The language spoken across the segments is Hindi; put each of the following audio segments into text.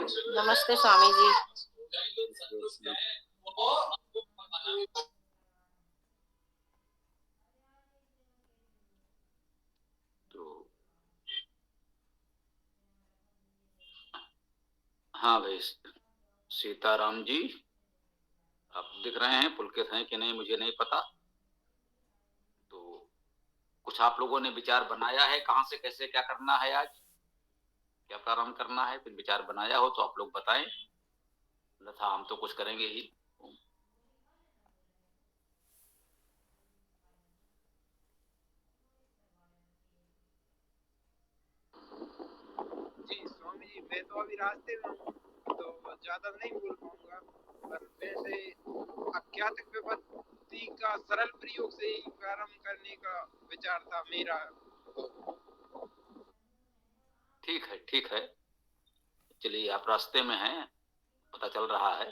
नमस्ते स्वामी जी। तो हाँ भाई, सीताराम जी, आप दिख रहे हैं, पुलकित हैं कि नहीं मुझे नहीं पता। तो कुछ आप लोगों ने विचार बनाया है कहाँ से कैसे क्या करना है, आज क्या प्रारंभ करना है? फिर विचार बनाया हो तो आप लोग बताएं, अन्यथा हम तो कुछ करेंगे ही। जी स्वामी जी, मैं तो अभी रास्ते में हूँ तो ज्यादा नहीं बोल पाऊंगा, पर वैसे अज्ञात विपत्ति का सरल प्रयोग से ही प्रारंभ करने का विचार था मेरा। ठीक है, ठीक है, चलिए, आप रास्ते में हैं, पता चल रहा है।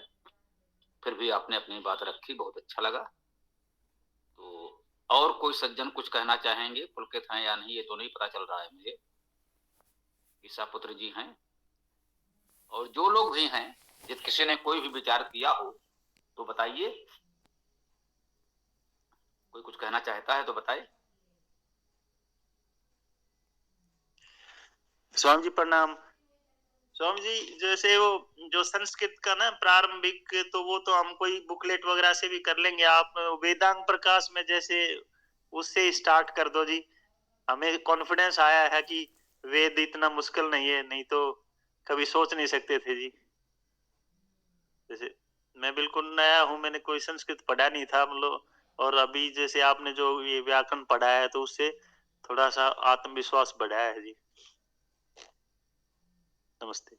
फिर भी आपने अपनी बात रखी, बहुत अच्छा लगा। तो और कोई सज्जन कुछ कहना चाहेंगे? पुलकित हैं या नहीं ये तो नहीं पता चल रहा है मुझे। ईसा पुत्र जी हैं, और जो लोग भी हैं, यदि किसी ने कोई भी विचार किया हो तो बताइए। कोई कुछ कहना चाहता है तो बताए। स्वामी जी प्रणाम। स्वामी जी, जैसे वो जो संस्कृत का ना प्रारंभिक, तो वो तो हम कोई बुकलेट वगैरह से भी कर लेंगे। आप वेदांग प्रकाश में जैसे उससे स्टार्ट कर दो जी। हमें कॉन्फिडेंस आया है कि वेद इतना मुश्किल नहीं है, नहीं तो कभी सोच नहीं सकते थे जी। जैसे मैं बिल्कुल नया हूँ, मैंने कोई संस्कृत पढ़ा नहीं था मतलब, और अभी जैसे आपने जो ये व्याकरण पढ़ा है तो उससे थोड़ा सा आत्मविश्वास बढ़ा है जी। नमस्ते।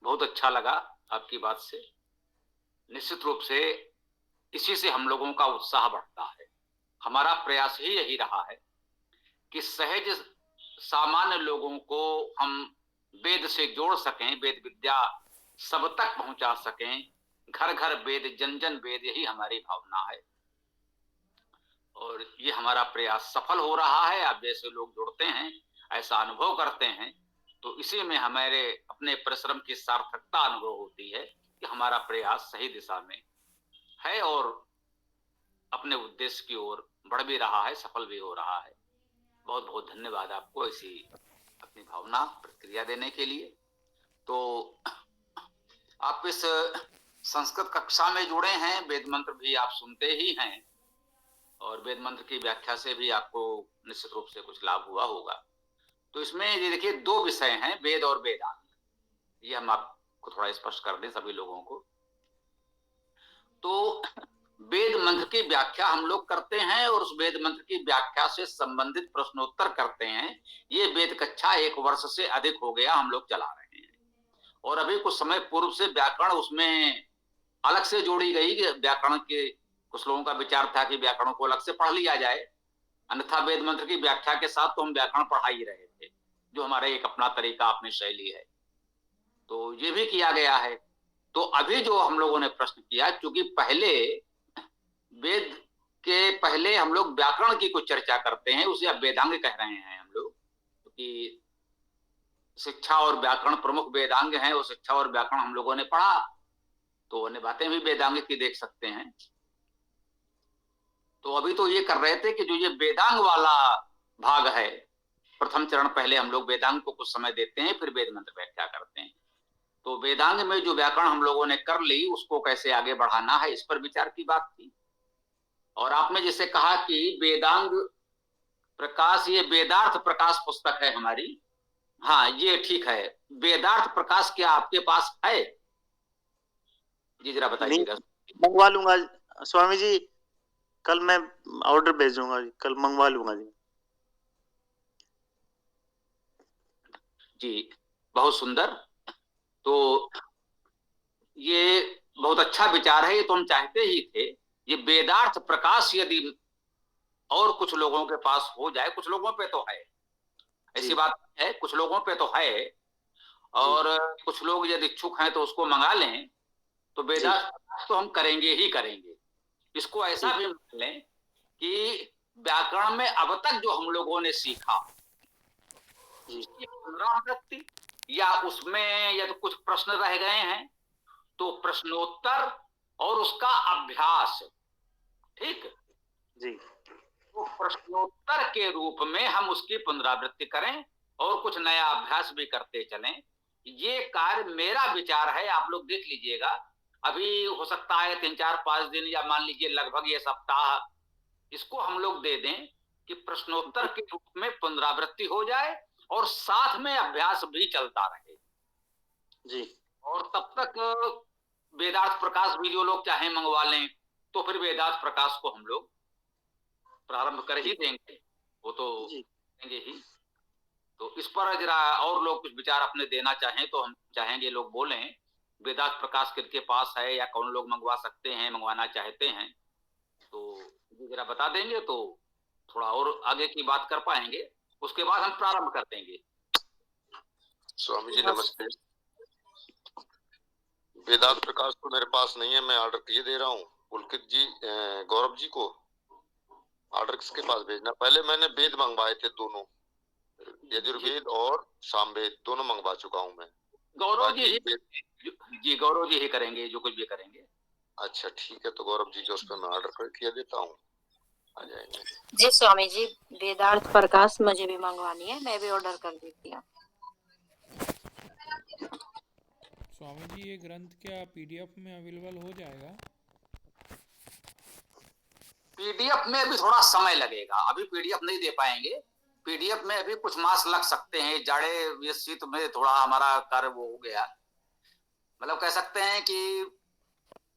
बहुत अच्छा लगा आपकी बात से। निश्चित रूप से इसी से हम लोगों का उत्साह बढ़ता है। हमारा प्रयास ही यही रहा है कि सहज सामान्य लोगों को हम वेद से जोड़ सकें, वेद विद्या सब तक पहुंचा सकें। घर घर वेद, जन जन वेद, यही हमारी भावना है। और ये हमारा प्रयास सफल हो रहा है। आप जैसे लोग जुड़ते हैं, ऐसा अनुभव करते हैं, तो इसी में हमारे अपने परिश्रम की सार्थकता अनुभव होती है कि हमारा प्रयास सही दिशा में है और अपने उद्देश्य की ओर बढ़ भी रहा है, सफल भी हो रहा है। बहुत बहुत धन्यवाद आपको ऐसी अपनी भावना प्रतिक्रिया देने के लिए। तो आप इस संस्कृत कक्षा में जुड़े हैं, वेद मंत्र भी आप सुनते ही हैं, और वेद मंत्र की व्याख्या से भी आपको निश्चित रूप से कुछ लाभ हुआ होगा। तो इसमें ये देखिए, दो विषय हैं, वेद और वेदांत। ये हम आपको थोड़ा स्पष्ट कर दें सभी लोगों को। तो वेद मंत्र की व्याख्या हम लोग करते हैं और उस वेद मंत्र की व्याख्या से संबंधित प्रश्नोत्तर करते हैं। ये वेद कक्षा 1 वर्ष से अधिक हो गया हम लोग चला रहे हैं, और अभी कुछ समय पूर्व से व्याकरण उसमें अलग से जोड़ी गई। व्याकरण के कुछ लोगों का विचार था कि व्याकरण को अलग से पढ़ लिया जाए, अन्यथा वेद मंत्र की व्याख्या के साथ तो हम व्याकरण पढ़ा ही रहे थे, जो हमारा एक अपना तरीका, अपनी शैली है। तो ये भी किया गया है। तो अभी जो हम लोगों ने प्रश्न किया, क्योंकि पहले वेद के पहले हम लोग व्याकरण की कुछ चर्चा करते हैं, उसे अब वेदांग कह रहे हैं हम लोग, क्योंकि शिक्षा और व्याकरण प्रमुख वेदांग हैं। वो शिक्षा और व्याकरण हम लोगों ने पढ़ा, तो अन्य बातें भी वेदांग की देख सकते हैं। तो अभी तो ये कर रहे थे कि जो ये वेदांग वाला भाग है, प्रथम चरण, पहले हम लोग वेदांग को कुछ समय देते हैं, फिर वेद मंत्र व्याख्या करते हैं। तो वेदांग में जो व्याकरण हम लोगों ने कर ली, उसको कैसे आगे बढ़ाना है, इस पर विचार की बात थी। और आपने जैसे कहा कि वेदांग प्रकाश, ये वेदार्थ प्रकाश पुस्तक है हमारी। हाँ, ये ठीक है। वेदार्थ प्रकाश क्या आपके पास है जी? जरा नहीं, बताइएगा। मंगवा लूंगा स्वामी जी। कल मैं ऑर्डर भेजूंगा जी, कल मंगवा लूंगा जी। जी, बहुत सुंदर। तो ये बहुत अच्छा विचार है, ये तो हम चाहते ही थे। ये वेदार्थ प्रकाश यदि और कुछ लोगों के पास हो जाए, कुछ लोगों पे तो है, ऐसी जी बात है, कुछ लोगों पे तो है, जी और कुछ लोग यदि इच्छुक हैं तो उसको मंगा लें, तो जी वेदांत प्रकाश तो हम करेंगे ही करेंगे। इसको ऐसा जी भी मान लें कि व्याकरण में अब तक जो हम लोगों ने सीखा उसकी पुनरावृत्ति, या उसमें यदि कुछ प्रश्न रह गए हैं तो प्रश्नोत्तर और उसका अभ्यास। ठीक जी तो प्रश्नोत्तर के रूप में हम उसकी पुनरावृत्ति करें और कुछ नया अभ्यास भी करते चलें। ये कार्य मेरा विचार है, आप लोग देख लीजिएगा। अभी हो सकता है 3-4-5 दिन या मान लीजिए लगभग ये सप्ताह इसको हम लोग दे दें कि प्रश्नोत्तर के रूप में पुनरावृत्ति हो जाए और साथ में अभ्यास भी चलता रहे जी। और तब तक वेदार्थ प्रकाश भी जो लोग चाहें मंगवा लें, तो फिर वेदार्थ प्रकाश को हम लोग प्रारंभ कर ही देंगे, वो तो देंगे ही। तो इस पर जरा और लोग कुछ विचार अपने देना चाहें तो हम चाहेंगे लोग बोलें। वेदांत प्रकाश किनके पास है या कौन लोग मंगवा सकते हैं, मंगवाना चाहते हैं, तो जरा बता देंगे तो थोड़ा और आगे की बात कर पाएंगे। उसके बाद हम प्रारंभ कर देंगे। स्वामी जी नमस्ते। वेदांत प्रकाश तो मेरे पास नहीं है, मैं ऑर्डर किए दे रहा हूँ। पुलकित जी, गौरव जी को ऑर्डर किसके पास भेजना? पहले मैंने वेद मंगवाए थे दोनों, यजुर्वेद और सामवेद दोनों मंगवा चुका हूँ मैं। गौरव जी गौरव जी ही करेंगे जो कुछ भी करेंगे। अच्छा ठीक है, तो गौरव जी जो उस पर मैं ऑर्डर किया देता हूँ, आ जाएंगे। जी स्वामी जी, वेदार्थ प्रकाश मुझे भी मंगवानी है, मैं भी ऑर्डर कर देती हूँ। स्वामी जी ये ग्रंथ क्या पीडीएफ में अवेलेबल हो जाएगा? पीडीएफ में अभी थोड़ा समय लगेगा, अभी पीडीएफ नहीं दे पाएंगे। पीडीएफ में अभी कुछ मास लग सकते हैं, जाड़े शीत में थोड़ा हमारा कार्य वो हो गया, मतलब कह सकते हैं कि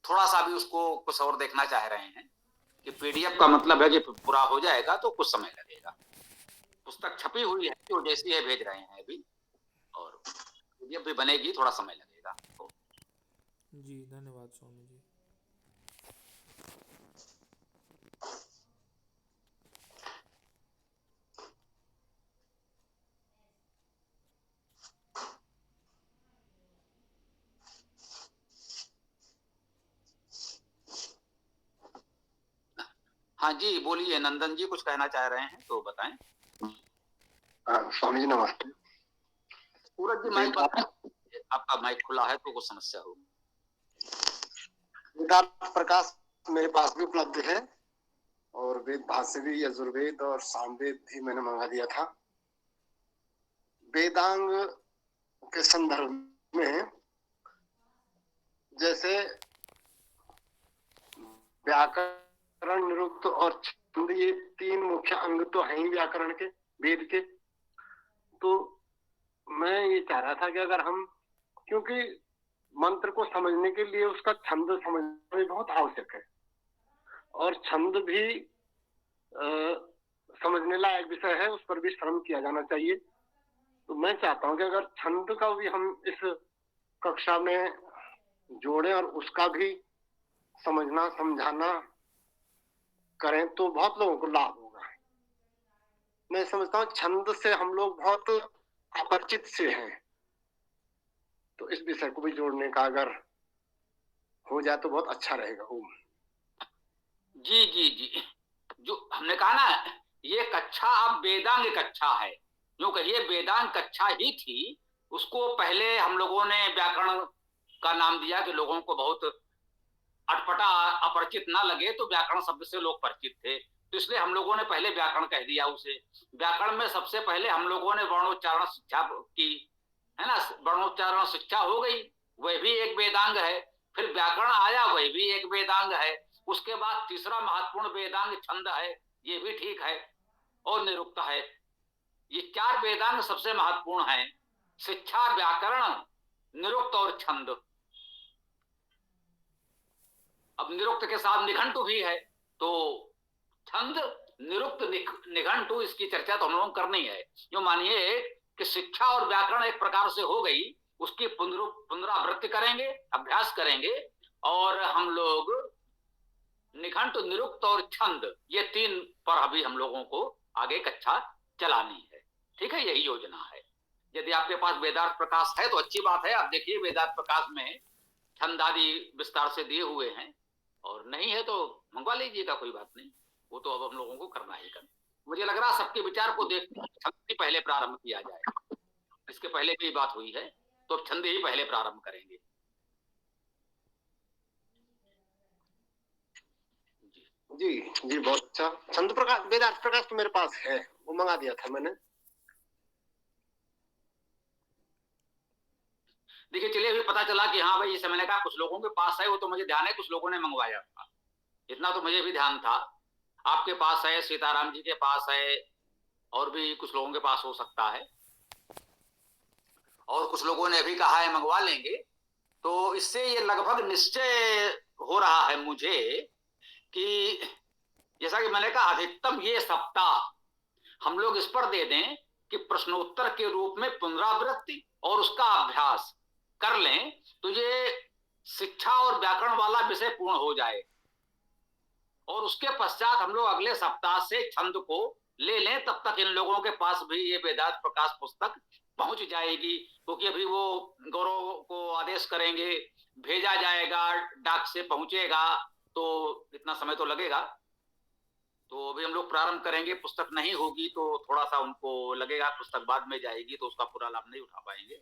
थोड़ा सा भी उसको कुछ और देखना चाह रहे हैं कि पीडीएफ का मतलब है कि पूरा हो जाएगा तो कुछ समय लगेगा। पुस्तक छपी हुई है जो जैसी है भेज रहे हैं अभी, और पीडीएफ भी बनेगी, थोड़ा समय लगेगा। तो जी धन्यवाद स्वामी जी। हाँ जी बोलिए, नंदन जी कुछ कहना चाह रहे हैं तो बताएं। स्वामी जी नमस्ते। सूरज जी माइक आपका माइक खुला है तो कुछ समस्या होगी। वेदांत प्रकाश मेरे पास भी उपलब्ध है और वेद भाष्य भी, यजुर्वेद और सामवेद भी मैंने मंगा दिया था। वेदांग के संदर्भ में जैसे व्याकरण, निरुक्त और छंद, ये 3 मुख्य अंग तो हैं ही व्याकरण के, वेद के। तो मैं ये चाह रहा था कि अगर हम, क्योंकि मंत्र को समझने के लिए उसका छंद समझना भी बहुत आवश्यक है और छंद भी समझने लायक विषय है, उस पर भी श्रम किया जाना चाहिए। तो मैं चाहता हूं कि अगर छंद का भी हम इस कक्षा में जोड़ें और उसका भी समझना समझाना करें तो बहुत लोगों को लाभ होगा। मैं समझता हूँ छंद से हम लोग बहुत अपरिचित से हैं, तो इस विषय को भी जोड़ने का अगर हो जाए तो बहुत अच्छा रहेगा। जी जी जी, जो हमने कहा ना, ये कक्षा अब वेदांग कक्षा है, जो कहिए वेदांग कक्षा ही थी। उसको पहले हम लोगों ने व्याकरण का नाम दिया कि लोगों को बहुत अटपटा अपरिचित ना लगे, तो व्याकरण शब्द से लोग परिचित थे, तो इसलिए हम लोगों ने पहले व्याकरण कह दिया उसे। व्याकरण में सबसे पहले हम लोगों ने वर्णोच्चारण शिक्षा की, है ना, वर्णोच्चारण शिक्षा हो गई, वह भी एक वेदांग है। फिर व्याकरण आया, वह भी एक वेदांग है। उसके बाद तीसरा महत्वपूर्ण वेदांग छंद है, ये भी ठीक है, और निरुक्त है। ये 4 वेदांग सबसे महत्वपूर्ण हैं, शिक्षा, व्याकरण, निरुक्त और छंद। अब निरुक्त के साथ निघंटु भी है, तो छंद, निरुक्त, निघंटु, इसकी चर्चा तो हम लोगों को करनी है। जो मानिए कि शिक्षा और व्याकरण एक प्रकार से हो गई, उसकी पुनरावृत्ति करेंगे, अभ्यास करेंगे, और हम लोग निघंटु, निरुक्त और छंद, ये 3 पर अभी हम लोगों को आगे कक्षा चलानी है। ठीक है, यही योजना है। यदि आपके पास वेदार्थ प्रकाश है तो अच्छी बात है। आप देखिए वेदार्थ प्रकाश में छंद आदि विस्तार से दिए हुए हैं, और नहीं है तो मंगवा लीजिएगा, कोई बात नहीं। वो तो अब हम लोगों को करना ही करना। मुझे लग रहा सबके विचार को देखते हुए छंद ही पहले प्रारंभ किया जाए। इसके पहले भी बात हुई है, तो अब छंद ही पहले प्रारंभ करेंगे। जी जी, बहुत अच्छा। छंद प्रकाश, वेदार्थ प्रकाश तो मेरे पास है, वो मंगा दिया था मैंने। देखिए, चलिए अभी पता चला कि हाँ भाई, जैसे मैंने कहा कुछ लोगों के पास है, वो तो मुझे ध्यान है, कुछ लोगों ने मंगवाया था, इतना तो मुझे भी ध्यान था। आपके पास है, सीताराम जी के पास है, और भी कुछ लोगों के पास हो सकता है, और कुछ लोगों ने भी कहा है मंगवा लेंगे। तो इससे ये लगभग निश्चय हो रहा है मुझे कि जैसा कि मैंने कहा, अधिकतम ये सप्ताह हम लोग इस पर दे दें कि प्रश्नोत्तर के रूप में पुनरावृत्ति और उसका अभ्यास कर लें, तो ये शिक्षा और व्याकरण वाला विषय पूर्ण हो जाए। और उसके पश्चात हम लोग अगले सप्ताह से छंद को ले लें, तब तक इन लोगों के पास भी ये वेदांत प्रकाश पुस्तक पहुंच जाएगी, क्योंकि अभी वो गौरव को आदेश करेंगे, भेजा जाएगा, डाक से पहुंचेगा, तो इतना समय तो लगेगा। तो अभी हम लोग प्रारंभ करेंगे, पुस्तक नहीं होगी तो थोड़ा सा उनको लगेगा, पुस्तक बाद में जाएगी तो उसका पूरा लाभ नहीं उठा पाएंगे।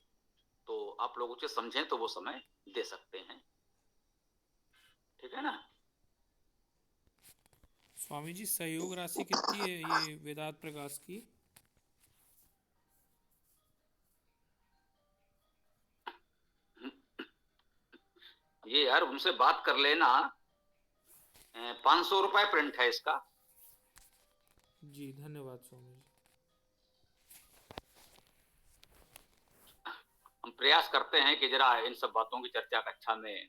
तो आप लोग उसे समझें तो वो समय दे सकते हैं, ठीक है ना। स्वामी जी, सहयोग राशि कितनी है ये वेदांत प्रकाश की? ये यार उनसे बात कर लेना, 500 रुपए प्रिंट है इसका। जी धन्यवाद स्वामी जी। हम प्रयास करते हैं कि जरा इन सब बातों की चर्चा कक्षा में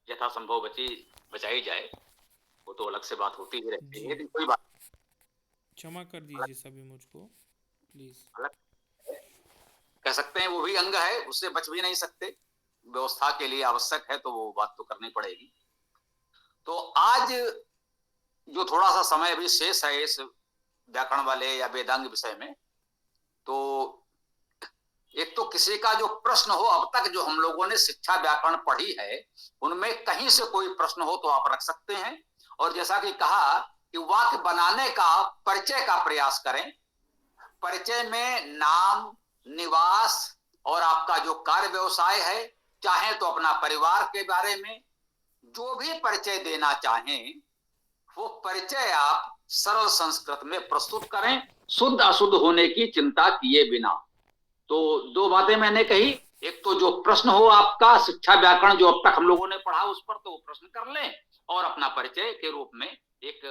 यथासंभव बचाई जाए, वो तो अलग से बात होती ही रहती है, जी लेकिन कोई बात क्षमा कर दीजिए सभी मुझको, प्लीज। अलग कह सकते हैं, वो भी अंग है, उससे बच भी नहीं सकते, व्यवस्था के लिए आवश्यक है, तो वो बात तो करनी पड़ेगी। तो आज जो थोड़ा सा समय अभी शेष है इस व्याकरण वाले या वेदांग विषय में, तो एक तो किसी का जो प्रश्न हो, अब तक जो हम लोगों ने शिक्षा व्याकरण पढ़ी है उनमें कहीं से कोई प्रश्न हो तो आप रख सकते हैं। और जैसा कि कहा कि वाक्य बनाने का परिचय का प्रयास करें, परिचय में नाम, निवास और आपका जो कार्य व्यवसाय है, चाहे तो अपना परिवार के बारे में जो भी परिचय देना चाहें, वो परिचय आप सरल संस्कृत में प्रस्तुत करें, शुद्ध अशुद्ध होने की चिंता किए बिना। तो दो बातें मैंने कही, एक तो जो प्रश्न हो आपका शिक्षा व्याकरण जो अब तक हम लोगों ने पढ़ा उस पर, तो वो प्रश्न कर लें, और अपना परिचय के रूप में एक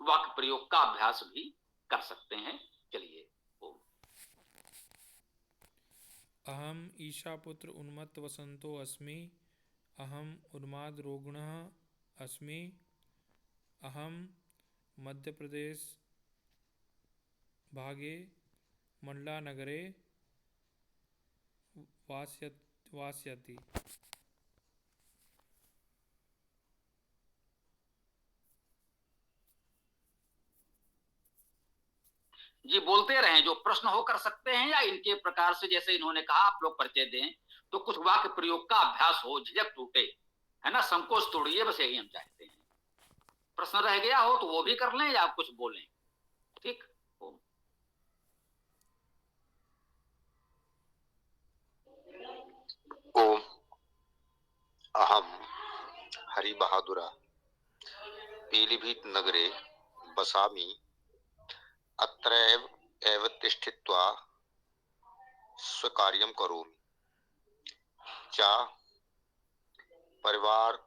वाक्य प्रयोग का अभ्यास भी कर सकते हैं। चलिए। अहम ईशापुत्र उन्मत्त वसंतो अस्मि, अहम उन्माद रोगिणः अस्मि, अहम मध्य प्रदेश भागे मंडला नगरे वास्यति। जी बोलते रहें, जो प्रश्न हो कर सकते हैं, या इनके प्रकार से जैसे इन्होंने कहा आप लोग परिचय दें, तो कुछ वाक्य प्रयोग का अभ्यास हो, झिझक टूटे, है ना, संकोच तोड़िए, बस यही हम चाहते हैं। प्रश्न रह गया हो तो वो भी कर लें या कुछ बोलें, ठीक। ओम अहम हरि बहादुरा पीलीभीत नगरे बसामि, अत्रैव एव तिष्ठित्वा स्वकार्यं करोमि, चा परिवार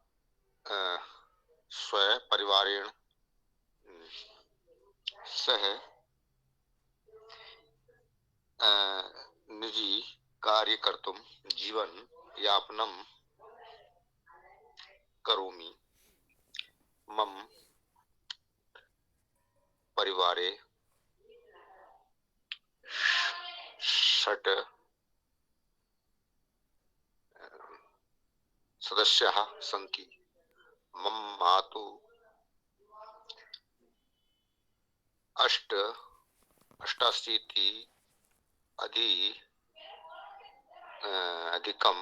स्वपरिवारेण सह निजी कार्य कर्तुं जीवन यापनं करोमि, मम परिवारे षट् सदस्याः सन्ति, मम मातुः अष्टाशीति अधिकं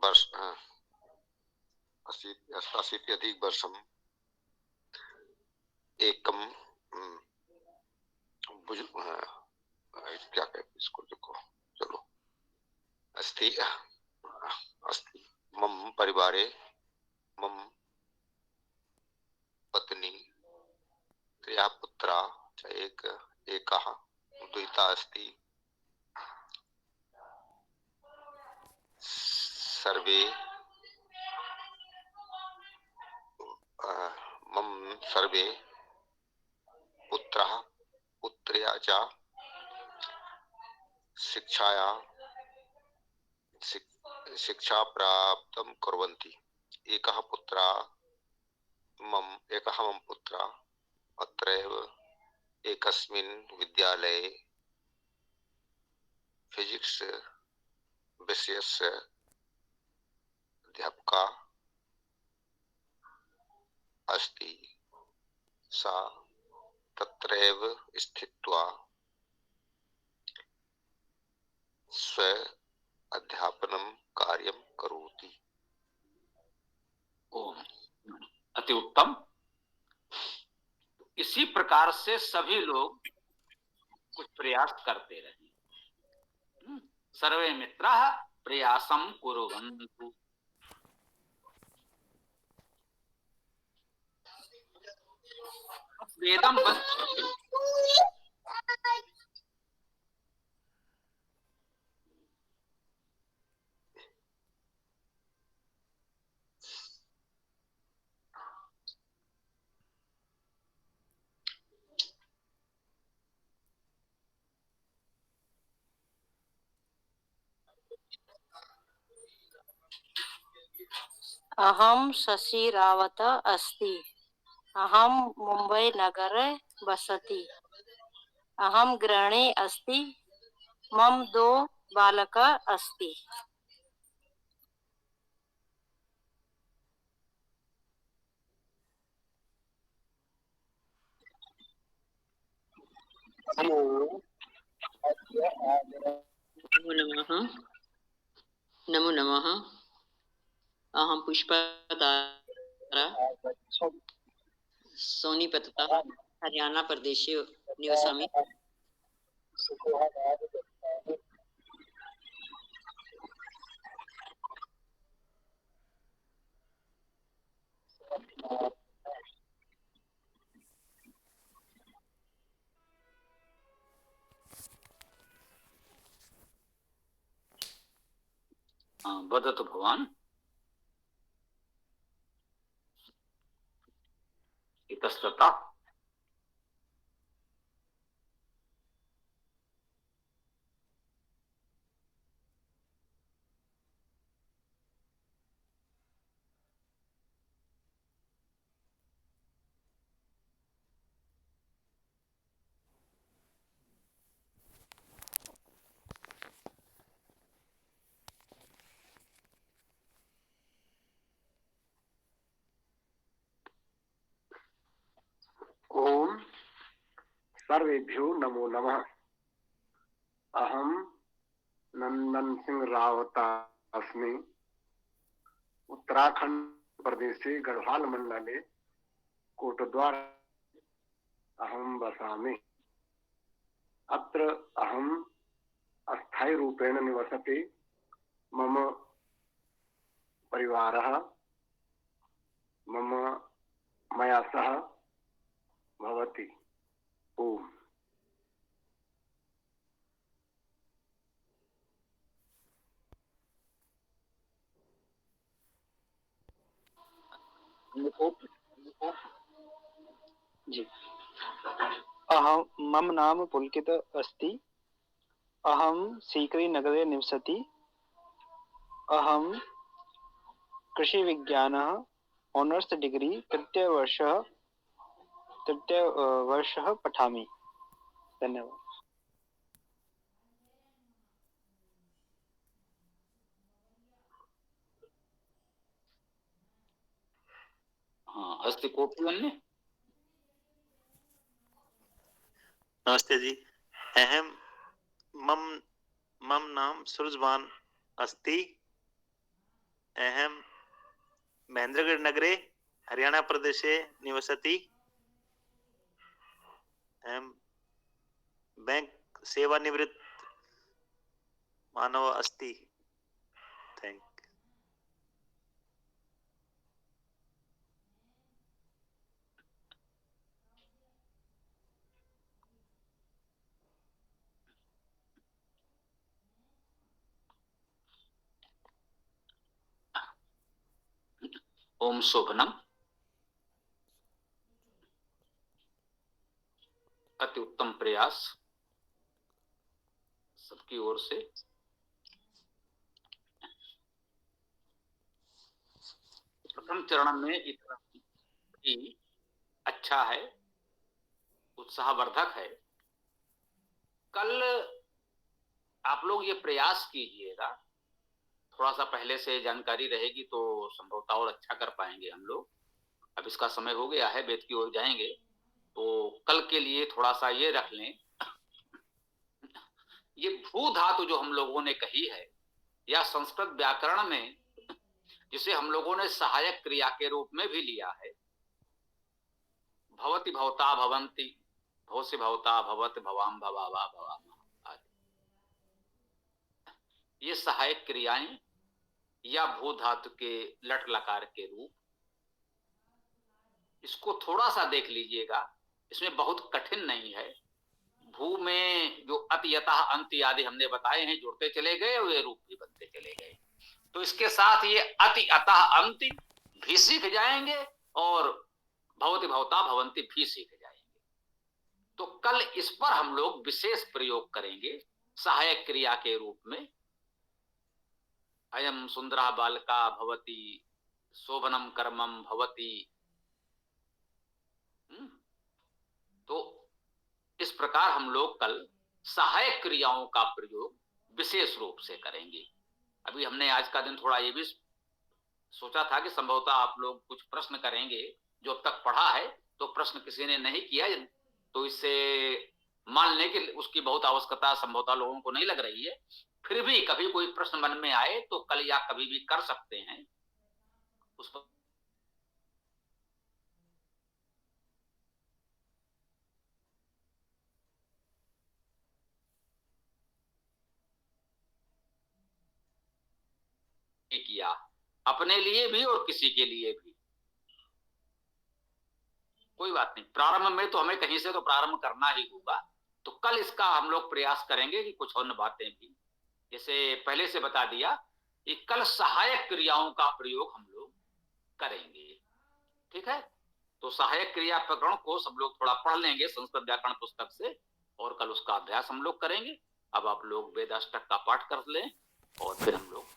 वर्ष 88 अधिक वर्षं एकम क्या कहते हैं इसको, देखो चलो, अस्ति अस्ति मम परिवारे मम पत्नी त्रिया पुत्रा च एकः द्विता अस्ति सर्वे मम सर्वे पुत्रः पुत्र्या च शिक्षा प्राप्तं कुर्वन्ति। एकः मम पुत्रः अत्रैव एकस्मिन् विद्यालये फिजिक्स विषयस्य अध्यापका अस्ति। सा तत्रैव स्थित्वा स्व अध्यापनं कार्यं करोति। ओम, अति उत्तम। इसी प्रकार से सभी लोग कुछ प्रयास करते रहे। सर्वे मित्राः प्रयासं कुर्वन्तु। वेदम अहम शशि रावत अस्ति। अहम मुंबई नगरे वसति। अहम गृहिणी अस्ति। मम 2 बालक अस्ति। नमो नमः। अहं पुष्पतारा सोनीपततः हरियाणा प्रदेशे निवसामि। वदतु भवान्। इतस्ततः ओम सर्वेभ्यो नमो नमः। अहम नंदन सिंह रावत अस्मि। उत्तराखंड प्रदेशे गढ़वाल मंडले कोटद्वार अहम वसामि। अत्र अहम अस्थायी रूपेण निवसति। मम परिवारः मया सह भवति। ओम। जी, अहं मम नाम पुलकित अस्ति। अहं सीकरी नगरे निवसति। अहं कृषि विज्ञान ऑनर्स डिग्री तृतीय वर्षः पठामि। धन्यवाद। अस्ति कोऽपि अन्य? नमस्ते जी। अहम मम नाम सुरजवान अस्ति। अहम महेंद्रगढ़ नगरे हरियाणा प्रदेशे निवसति। एम बैंक सेवानिवृत्त मानव अस्ति। थैंक। ओम शोभनम। अति उत्तम प्रयास सबकी ओर से। प्रथम चरण में इतना ही अच्छा है, उत्साहवर्धक है। कल आप लोग ये प्रयास कीजिएगा, थोड़ा सा पहले से जानकारी रहेगी तो संभवतः और अच्छा कर पाएंगे हम लोग। अब इसका समय हो गया है, वेद की ओर जाएंगे, तो कल के लिए थोड़ा सा ये रख लें, ये भू धातु जो हम लोगों ने कही है, या संस्कृत व्याकरण में जिसे हम लोगों ने सहायक क्रिया के रूप में भी लिया है, भवति भवता भवंती, भव से भवता भवत भवाम भवावा भवामा आदि, ये सहायक क्रियाएं या भू धातु के लट लकार के रूप, इसको थोड़ा सा देख लीजिएगा, इसमें बहुत कठिन नहीं है। भू में जो अति यतः अंति आदि हमने बताए हैं, जुड़ते चले गए और ये रूप भी बनते चले गए, तो इसके साथ ये अति अतः अंति भी सीख जाएंगे और भवति भवता भवंती भी सीख जाएंगे। तो कल इस पर हम लोग विशेष प्रयोग करेंगे सहायक क्रिया के रूप में। अयम सुंदरा बालका भवति, शोभनम कर्मम भवति। तो इस प्रकार हम लोग कल सहायक क्रियाओं का प्रयोग विशेष रूप से करेंगे। अभी हमने आज का दिन थोड़ा ये भी सोचा था कि संभवतः आप लोग कुछ प्रश्न करेंगे, जो अब तक पढ़ा है तो प्रश्न किसी ने नहीं किया, तो इससे मान लें कि उसकी बहुत आवश्यकता संभवतः लोगों को नहीं लग रही है। फिर भी कभी कोई प्रश्न मन में आए तो कल या कभी भी कर सकते हैं उस पर। किया अपने लिए भी और किसी के लिए भी, कोई बात नहीं, प्रारंभ में तो हमें कहीं से तो प्रारंभ करना ही होगा। तो कल इसका हम लोग प्रयास करेंगे कि कुछ अन्य बातें भी, जैसे पहले से बता दिया कि कल सहायक क्रियाओं का प्रयोग हम लोग करेंगे, ठीक है। तो सहायक क्रिया प्रकरण को सब लोग थोड़ा पढ़ लेंगे संस्कृत व्याकरण पुस्तक से, और कल उसका अभ्यास हम लोग करेंगे। अब आप लोग वेद अष्टक का पाठ कर लें और फिर हम लोग